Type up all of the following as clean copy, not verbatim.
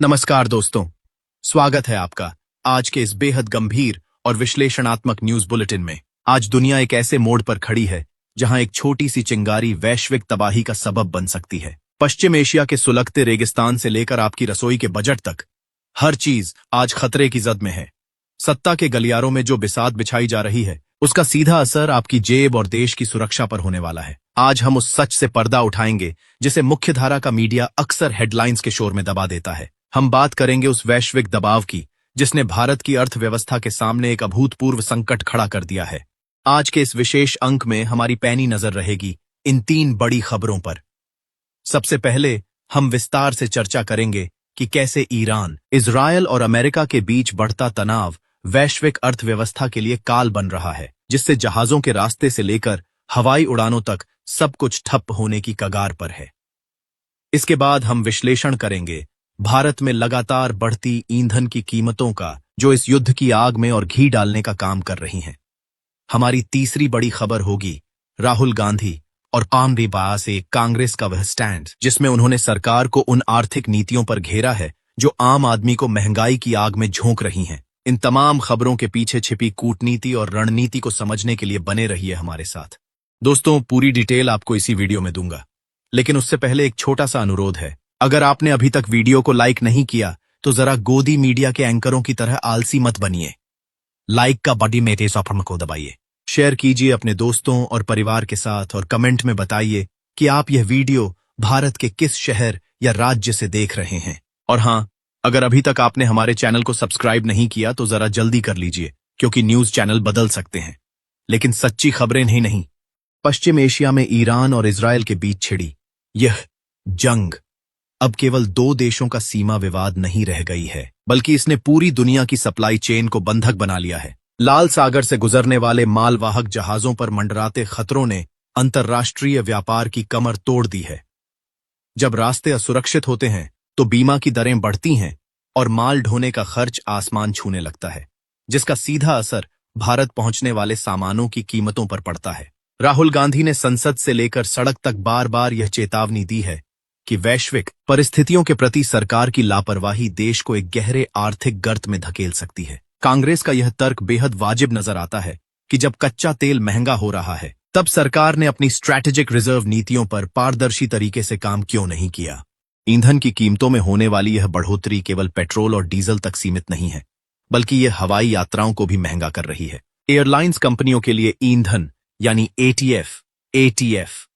नमस्कार दोस्तों, स्वागत है आपका आज के इस बेहद गंभीर और विश्लेषणात्मक न्यूज बुलेटिन में। आज दुनिया एक ऐसे मोड़ पर खड़ी है जहां एक छोटी सी चिंगारी वैश्विक तबाही का सबब बन सकती है। पश्चिम एशिया के सुलगते रेगिस्तान से लेकर आपकी रसोई के बजट तक हर चीज आज खतरे की जद में है। सत्ता के गलियारों में जो बिसात बिछाई जा रही है उसका सीधा असर आपकी जेब और देश की सुरक्षा पर होने वाला है। आज हम उस सच से पर्दा उठाएंगे जिसे मुख्यधारा का मीडिया अक्सर हेडलाइंस के शोर में दबा देता है। हम बात करेंगे उस वैश्विक दबाव की जिसने भारत की अर्थव्यवस्था के सामने एक अभूतपूर्व संकट खड़ा कर दिया है। आज के इस विशेष अंक में हमारी पैनी नजर रहेगी इन 3 बड़ी खबरों पर। सबसे पहले हम विस्तार से चर्चा करेंगे कि कैसे ईरान, इजरायल और अमेरिका के बीच बढ़ता तनाव वैश्विक अर्थव्यवस्था के लिए काल बन रहा है, जिससे जहाजों के रास्ते से लेकर हवाई उड़ानों तक सब कुछ ठप होने की कगार पर है। इसके बाद हम विश्लेषण करेंगे भारत में लगातार बढ़ती ईंधन की कीमतों का, जो इस युद्ध की आग में और घी डालने का काम कर रही हैं। हमारी तीसरी बड़ी खबर होगी राहुल गांधी और कांग्रेस से कांग्रेस का वह स्टैंड, जिसमें उन्होंने सरकार को उन आर्थिक नीतियों पर घेरा है जो आम आदमी को महंगाई की आग में झोंक रही हैं। इन तमाम खबरों के पीछे छिपी कूटनीति और रणनीति को समझने के लिए बने रहिए हमारे साथ। दोस्तों, पूरी डिटेल आपको इसी वीडियो में दूंगा, लेकिन उससे पहले एक छोटा सा अनुरोध है। अगर आपने अभी तक वीडियो को लाइक नहीं किया तो जरा गोदी मीडिया के एंकरों की तरह आलसी मत बनिए। लाइक का बटन मेरे सफर को दबाइए, शेयर कीजिए अपने दोस्तों और परिवार के साथ और कमेंट में बताइए कि आप यह वीडियो भारत के किस शहर या राज्य से देख रहे हैं। और हाँ, अगर अभी तक आपने हमारे चैनल को सब्सक्राइब नहीं किया तो जरा जल्दी कर लीजिए, क्योंकि न्यूज चैनल बदल सकते हैं लेकिन सच्ची खबरें नहीं। पश्चिम एशिया में ईरान और इजरायल के बीच छिड़ी यह जंग अब केवल 2 देशों का सीमा विवाद नहीं रह गई है, बल्कि इसने पूरी दुनिया की सप्लाई चेन को बंधक बना लिया है। लाल सागर से गुजरने वाले मालवाहक जहाजों पर मंडराते खतरों ने अंतर्राष्ट्रीय व्यापार की कमर तोड़ दी है। जब रास्ते असुरक्षित होते हैं तो बीमा की दरें बढ़ती हैं और माल ढोने का खर्च आसमान छूने लगता है, जिसका सीधा असर भारत पहुंचने वाले सामानों की कीमतों पर पड़ता है। राहुल गांधी ने संसद से लेकर सड़क तक बार बार यह चेतावनी दी है कि वैश्विक परिस्थितियों के प्रति सरकार की लापरवाही देश को एक गहरे आर्थिक गर्त में धकेल सकती है। कांग्रेस का यह तर्क बेहद वाजिब नजर आता है कि जब कच्चा तेल महंगा हो रहा है तब सरकार ने अपनी स्ट्रैटेजिक रिजर्व नीतियों पर पारदर्शी तरीके से काम क्यों नहीं किया। ईंधन की कीमतों में होने वाली यह बढ़ोतरी केवल पेट्रोल और डीजल तक सीमित नहीं है, बल्कि यह हवाई यात्राओं को भी महंगा कर रही है। एयरलाइंस कंपनियों के लिए ईंधन यानी एटीएफ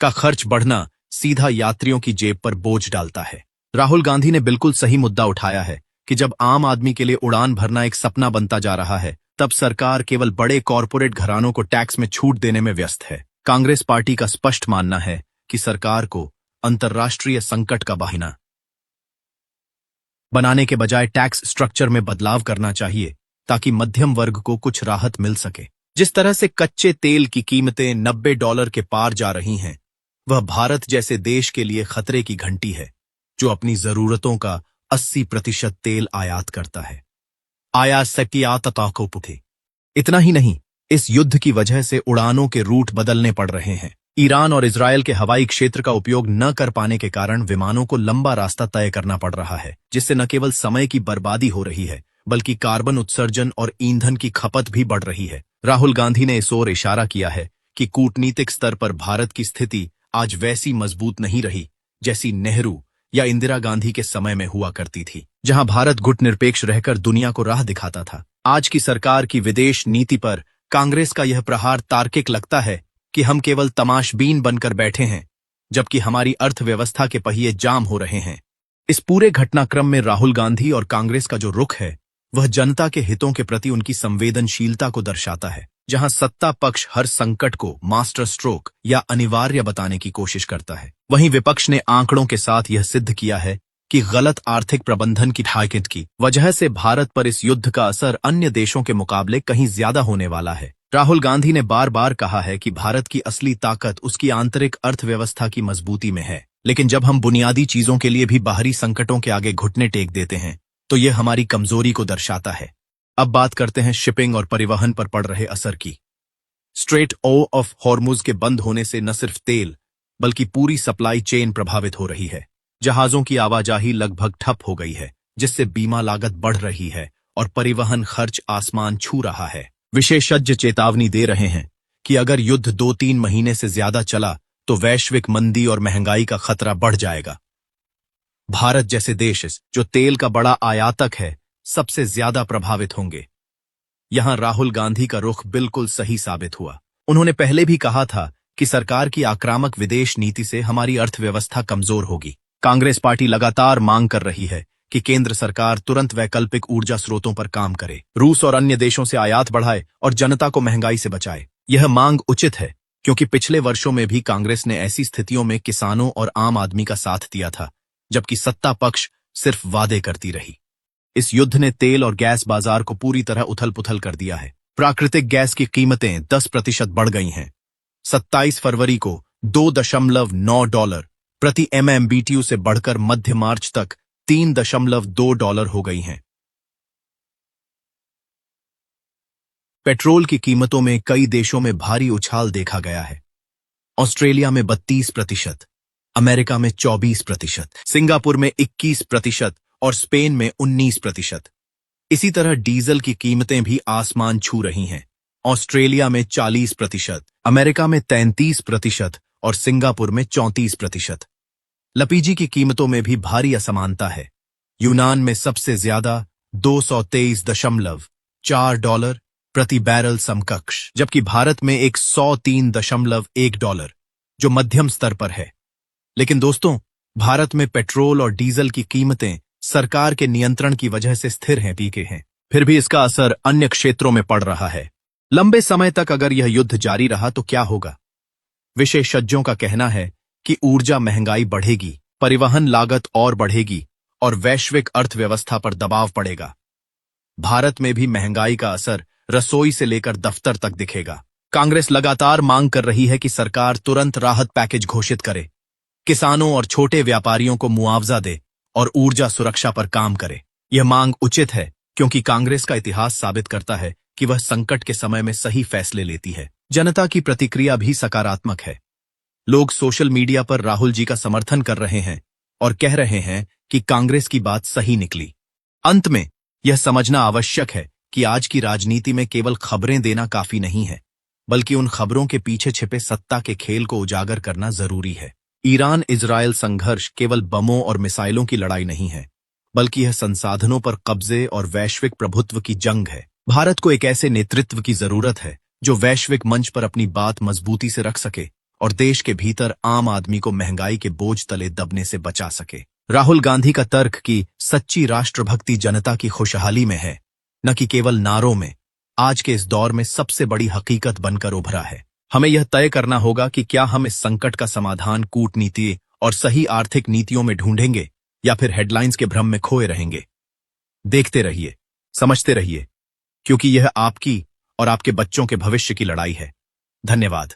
का खर्च बढ़ना सीधा यात्रियों की जेब पर बोझ डालता है। राहुल गांधी ने बिल्कुल सही मुद्दा उठाया है कि जब आम आदमी के लिए उड़ान भरना एक सपना बनता जा रहा है, तब सरकार केवल बड़े कॉरपोरेट घरानों को टैक्स में छूट देने में व्यस्त है। कांग्रेस पार्टी का स्पष्ट मानना है कि सरकार को अंतर्राष्ट्रीय संकट का बहाना बनाने के बजाय टैक्स स्ट्रक्चर में बदलाव करना चाहिए ताकि मध्यम वर्ग को कुछ राहत मिल सके। जिस तरह से कच्चे तेल की कीमतें $90 के पार जा रही हैं, वह भारत जैसे देश के लिए खतरे की घंटी है, जो अपनी जरूरतों का 80% तेल आयात करता है। आयात से की आतताकों थे। इतना ही नहीं, इस युद्ध की वजह से उड़ानों के रूट बदलने पड़ रहे हैं। ईरान और इजरायल के हवाई क्षेत्र का उपयोग न कर पाने के कारण विमानों को लंबा रास्ता तय करना पड़ रहा है, जिससे न केवल समय की बर्बादी हो रही है, बल्कि कार्बन उत्सर्जन और ईंधन की खपत भी बढ़ रही है। राहुल गांधी ने इस ओर इशारा किया है कि कूटनीतिक स्तर पर भारत की स्थिति आज वैसी मजबूत नहीं रही जैसी नेहरू या इंदिरा गांधी के समय में हुआ करती थी, जहां भारत गुटनिरपेक्ष रहकर दुनिया को राह दिखाता था। आज की सरकार की विदेश नीति पर कांग्रेस का यह प्रहार तार्किक लगता है कि हम केवल तमाशबीन बनकर बैठे हैं, जबकि हमारी अर्थव्यवस्था के पहिए जाम हो रहे हैं। इस पूरे घटनाक्रम में राहुल गांधी और कांग्रेस का जो रुख है, वह जनता के हितों के प्रति उनकी संवेदनशीलता को दर्शाता है। जहां सत्ता पक्ष हर संकट को मास्टर स्ट्रोक या अनिवार्य बताने की कोशिश करता है, वहीं विपक्ष ने आंकड़ों के साथ यह सिद्ध किया है कि गलत आर्थिक प्रबंधन की ठाकित की वजह से भारत पर इस युद्ध का असर अन्य देशों के मुकाबले कहीं ज्यादा होने वाला है। राहुल गांधी ने बार बार कहा है कि भारत की असली ताकत उसकी आंतरिक अर्थव्यवस्था की मजबूती में है, लेकिन जब हम बुनियादी चीजों के लिए भी बाहरी संकटों के आगे घुटने टेक देते हैं तो यह हमारी कमजोरी को दर्शाता है। अब बात करते हैं शिपिंग और परिवहन पर पड़ रहे असर की। स्ट्रेट ऑफ हॉर्मुज के बंद होने से न सिर्फ तेल बल्कि पूरी सप्लाई चेन प्रभावित हो रही है, जहाजों की आवाजाही लगभग ठप हो गई है, जिससे बीमा लागत बढ़ रही है और परिवहन खर्च आसमान छू रहा है। विशेषज्ञ चेतावनी दे रहे हैं कि अगर युद्ध 2-3 महीने से ज्यादा चला तो वैश्विक मंदी और महंगाई का खतरा बढ़ जाएगा। भारत जैसे देश जो तेल का बड़ा आयातक है, सबसे ज्यादा प्रभावित होंगे। यहां राहुल गांधी का रुख बिल्कुल सही साबित हुआ। उन्होंने पहले भी कहा था कि सरकार की आक्रामक विदेश नीति से हमारी अर्थव्यवस्था कमजोर होगी। कांग्रेस पार्टी लगातार मांग कर रही है कि केंद्र सरकार तुरंत वैकल्पिक ऊर्जा स्रोतों पर काम करे, रूस और अन्य देशों से आयात बढ़ाए और जनता को महंगाई से बचाए। यह मांग उचित है क्योंकि पिछले वर्षों में भी कांग्रेस ने ऐसी स्थितियों में किसानों और आम आदमी का साथ दिया था, जबकि सत्ता पक्ष सिर्फ वादे करती रही। इस युद्ध ने तेल और गैस बाजार को पूरी तरह उथल पुथल कर दिया है। प्राकृतिक गैस की कीमतें 10% बढ़ गई हैं। 27 फरवरी को $2.9 प्रति MMBTU से बढ़कर मध्य मार्च तक $3.2 हो गई हैं। पेट्रोल की कीमतों में कई देशों में भारी उछाल देखा गया है। ऑस्ट्रेलिया में 32%, अमेरिका में 24%, सिंगापुर में 21% और स्पेन में 19%। इसी तरह डीजल की कीमतें भी आसमान छू रही हैं। ऑस्ट्रेलिया में 40%, अमेरिका में 33% और सिंगापुर में 34%। LPG की कीमतों में भी भारी असमानता है। यूनान में सबसे ज्यादा $223.4 प्रति बैरल समकक्ष, जबकि भारत में $103.1, जो मध्यम स्तर पर है। लेकिन दोस्तों, भारत में पेट्रोल और डीजल की कीमतें सरकार के नियंत्रण की वजह से स्थिर हैं, टिके हैं। फिर भी इसका असर अन्य क्षेत्रों में पड़ रहा है। लंबे समय तक अगर यह युद्ध जारी रहा तो क्या होगा? विशेषज्ञों का कहना है कि ऊर्जा महंगाई बढ़ेगी, परिवहन लागत और बढ़ेगी और वैश्विक अर्थव्यवस्था पर दबाव पड़ेगा। भारत में भी महंगाई का असर रसोई से लेकर दफ्तर तक दिखेगा। कांग्रेस लगातार मांग कर रही है कि सरकार तुरंत राहत पैकेज घोषित करे, किसानों और छोटे व्यापारियों को मुआवजा दे और ऊर्जा सुरक्षा पर काम करे। यह मांग उचित है क्योंकि कांग्रेस का इतिहास साबित करता है कि वह संकट के समय में सही फैसले लेती है। जनता की प्रतिक्रिया भी सकारात्मक है। लोग सोशल मीडिया पर राहुल जी का समर्थन कर रहे हैं और कह रहे हैं कि कांग्रेस की बात सही निकली। अंत में यह समझना आवश्यक है कि आज की राजनीति में केवल खबरें देना काफी नहीं है, बल्कि उन खबरों के पीछे छिपे सत्ता के खेल को उजागर करना जरूरी है। ईरान इजरायल संघर्ष केवल बमों और मिसाइलों की लड़ाई नहीं है, बल्कि यह संसाधनों पर कब्जे और वैश्विक प्रभुत्व की जंग है। भारत को एक ऐसे नेतृत्व की जरूरत है जो वैश्विक मंच पर अपनी बात मजबूती से रख सके और देश के भीतर आम आदमी को महंगाई के बोझ तले दबने से बचा सके। राहुल गांधी का तर्क कि सच्ची राष्ट्रभक्ति जनता की खुशहाली में है, न कि केवल नारों में, आज के इस दौर में सबसे बड़ी हकीकत बनकर उभरा है। हमें यह तय करना होगा कि क्या हम इस संकट का समाधान कूटनीति और सही आर्थिक नीतियों में ढूंढेंगे या फिर हेडलाइंस के भ्रम में खोए रहेंगे। देखते रहिए, समझते रहिए, क्योंकि यह आपकी और आपके बच्चों के भविष्य की लड़ाई है। धन्यवाद।